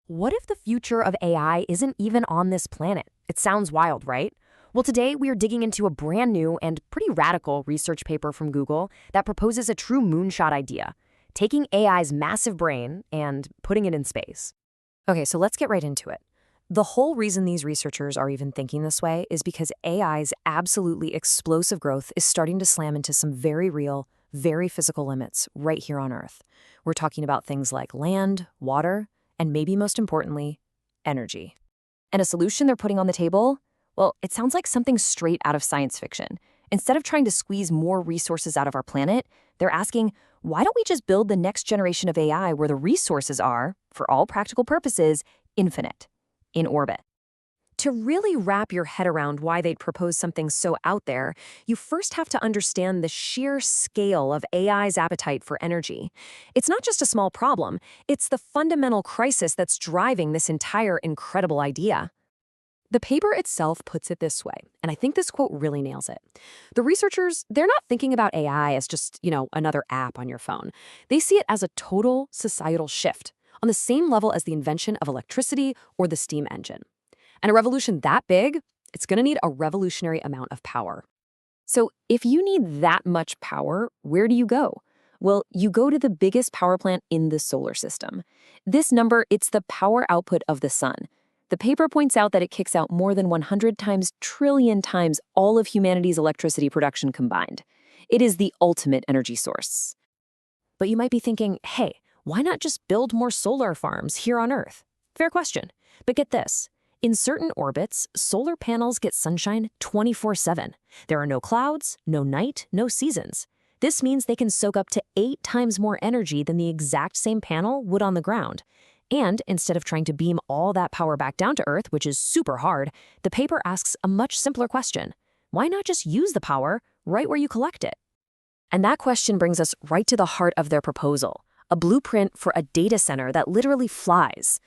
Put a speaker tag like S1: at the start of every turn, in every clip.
S1: What if the future of AI isn't even on this planet? It sounds wild, right? Well, today we are digging into a brand new and pretty radical research paper from Google that proposes a true moonshot idea, taking AI's massive brain and putting it in space. Okay, so let's get right into it. The whole reason these researchers are even thinking this way is because AI's absolutely explosive growth is starting to slam into some very real, very physical limits right here on Earth. We're talking about things like land, water, and maybe most importantly, energy. And a solution they're putting on the table? Well, it sounds like something straight out of science fiction. Instead of trying to squeeze more resources out of our planet, they're asking, why don't we just build the next generation of AI where the resources are, for all practical purposes, infinite, in orbit? To really wrap your head around why they'd propose something so out there, you first have to understand the sheer scale of AI's appetite for energy. It's not just a small problem, it's the fundamental crisis that's driving this entire incredible idea. The paper itself puts it this way, and I think this quote really nails it. The researchers, they're not thinking about AI as just, another app on your phone. They see it as a total societal shift, on the same level as the invention of electricity or the steam engine. And a revolution that big, it's going to need a revolutionary amount of power. So if you need that much power, where do you go? Well, you go to the biggest power plant in the solar system. This number, it's the power output of the sun. The paper points out that it kicks out more than 100 times trillion times all of humanity's electricity production combined. It is the ultimate energy source. But you might be thinking, hey, why not just build more solar farms here on Earth? Fair question. But get this. In certain orbits, solar panels get sunshine 24/7. There are no clouds, no night, no seasons. This means they can soak up to 8 times more energy than the exact same panel would on the ground. And instead of trying to beam all that power back down to Earth, which is super hard, the paper asks a much simpler question. Why not just use the power right where you collect it? And that question brings us right to the heart of their proposal, a blueprint for a data center that literally flies.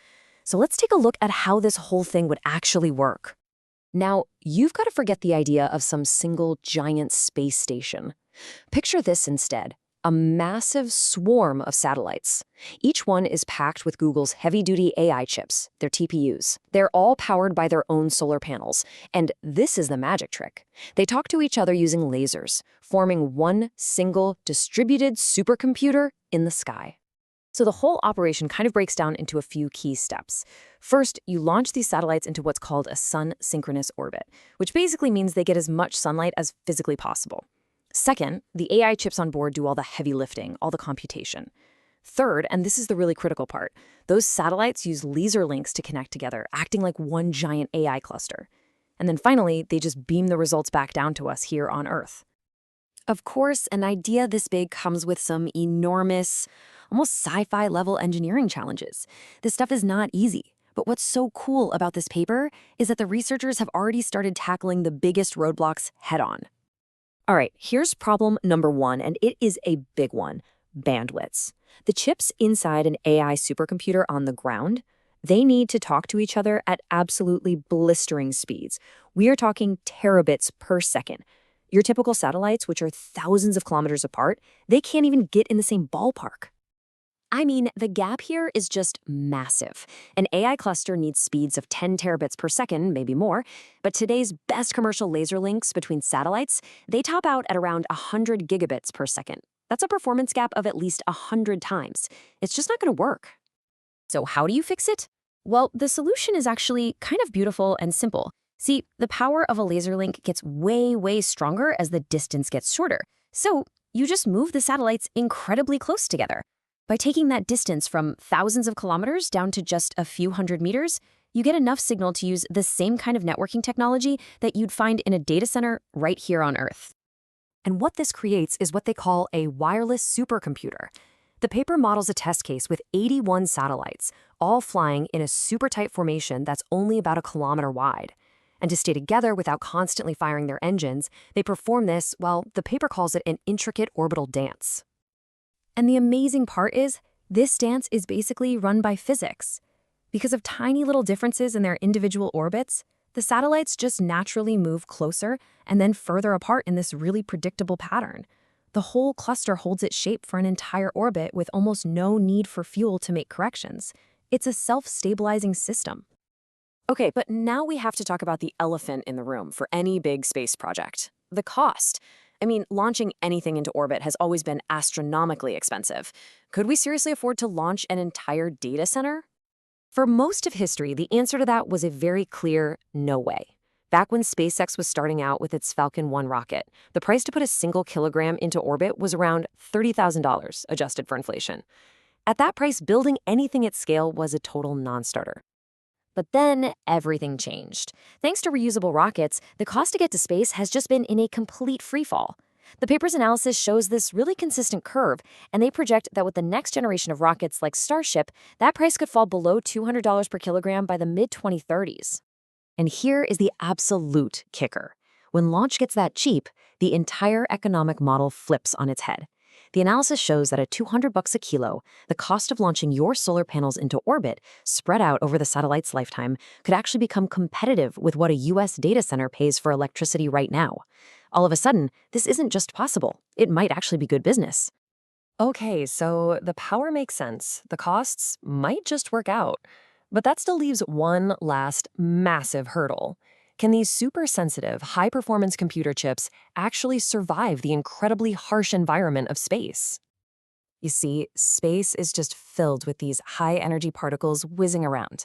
S1: So let's take a look at how this whole thing would actually work. Now, you've got to forget the idea of some single giant space station. Picture this instead, a massive swarm of satellites. Each one is packed with Google's heavy-duty AI chips, their TPUs. They're all powered by their own solar panels, and this is the magic trick. They talk to each other using lasers, forming one single distributed supercomputer in the sky. So the whole operation kind of breaks down into a few key steps. First, you launch these satellites into what's called a sun-synchronous orbit, which basically means they get as much sunlight as physically possible. Second, the AI chips on board do all the heavy lifting, all the computation. Third, and this is the really critical part, those satellites use laser links to connect together, acting like one giant AI cluster. And then finally, they just beam the results back down to us here on Earth. Of course, an idea this big comes with some enormous, almost sci-fi level engineering challenges. This stuff is not easy. But what's so cool about this paper is that the researchers have already started tackling the biggest roadblocks head-on. All right, here's problem number one, and it is a big one: bandwidths. The chips inside an AI supercomputer on the ground, they need to talk to each other at absolutely blistering speeds. We are talking terabits per second. Your typical satellites, which are thousands of kilometers apart, they can't even get in the same ballpark. I mean, the gap here is just massive. An AI cluster needs speeds of 10 terabits per second, maybe more, but today's best commercial laser links between satellites, they top out at around 100 gigabits per second. That's a performance gap of at least 100 times. It's just not going to work. So how do you fix it? Well, the solution is actually kind of beautiful and simple. See, the power of a laser link gets way, way stronger as the distance gets shorter. So you just move the satellites incredibly close together. By taking that distance from thousands of kilometers down to just a few hundred meters, you get enough signal to use the same kind of networking technology that you'd find in a data center right here on Earth. And what this creates is what they call a wireless supercomputer. The paper models a test case with 81 satellites, all flying in a super tight formation that's only about a kilometer wide. And to stay together without constantly firing their engines, they perform this, well, the paper calls it an intricate orbital dance. And the amazing part is, this dance is basically run by physics. Because of tiny little differences in their individual orbits, the satellites just naturally move closer and then further apart in this really predictable pattern. The whole cluster holds its shape for an entire orbit with almost no need for fuel to make corrections. It's a self-stabilizing system. Okay, but now we have to talk about the elephant in the room for any big space project: the cost. I mean, launching anything into orbit has always been astronomically expensive. Could we seriously afford to launch an entire data center? For most of history, the answer to that was a very clear no way. Back when SpaceX was starting out with its Falcon 1 rocket, the price to put a single kilogram into orbit was around $30,000, adjusted for inflation. At that price, building anything at scale was a total non-starter. But then everything changed. Thanks to reusable rockets, the cost to get to space has just been in a complete freefall. The paper's analysis shows this really consistent curve, and they project that with the next generation of rockets like Starship, that price could fall below $200 per kilogram by the mid-2030s. And here is the absolute kicker. When launch gets that cheap, the entire economic model flips on its head. The analysis shows that at $200 a kilo, the cost of launching your solar panels into orbit, spread out over the satellite's lifetime, could actually become competitive with what a US data center pays for electricity right now. All of a sudden, this isn't just possible. It might actually be good business. Okay, so the power makes sense. The costs might just work out. But that still leaves one last massive hurdle. Can these super sensitive, high performance computer chips actually survive the incredibly harsh environment of space? You see, space is just filled with these high energy particles whizzing around.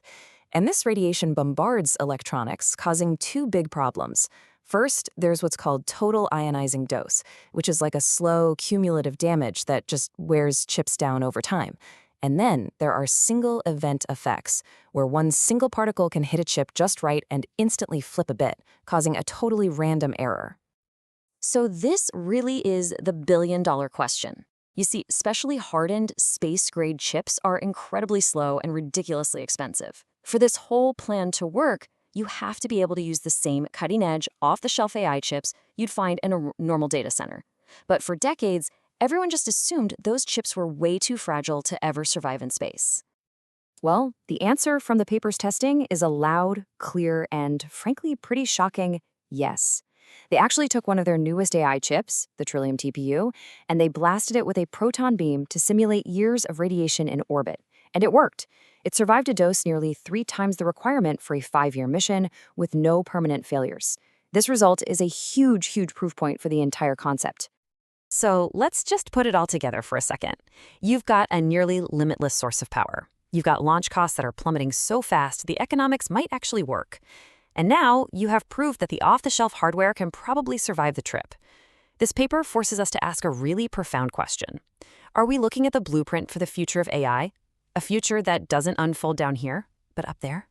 S1: And this radiation bombards electronics, causing two big problems. First, there's what's called total ionizing dose, which is like a slow, cumulative damage that just wears chips down over time. And then there are single event effects, where one single particle can hit a chip just right and instantly flip a bit, causing a totally random error. So this really is the billion-dollar question. You see, specially hardened space-grade chips are incredibly slow and ridiculously expensive. For this whole plan to work, you have to be able to use the same cutting-edge, off-the-shelf AI chips you'd find in a normal data center. But for decades, everyone just assumed those chips were way too fragile to ever survive in space. Well, the answer from the paper's testing is a loud, clear, and frankly pretty shocking yes. They actually took one of their newest AI chips, the Trillium TPU, and they blasted it with a proton beam to simulate years of radiation in orbit. And it worked. It survived a dose nearly 3 times the requirement for a 5-year mission with no permanent failures. This result is a huge, huge proof point for the entire concept. So let's just put it all together for a second. You've got a nearly limitless source of power. You've got launch costs that are plummeting so fast the economics might actually work. And now you have proof that the off-the-shelf hardware can probably survive the trip. This paper forces us to ask a really profound question. Are we looking at the blueprint for the future of AI? A future that doesn't unfold down here, but up there?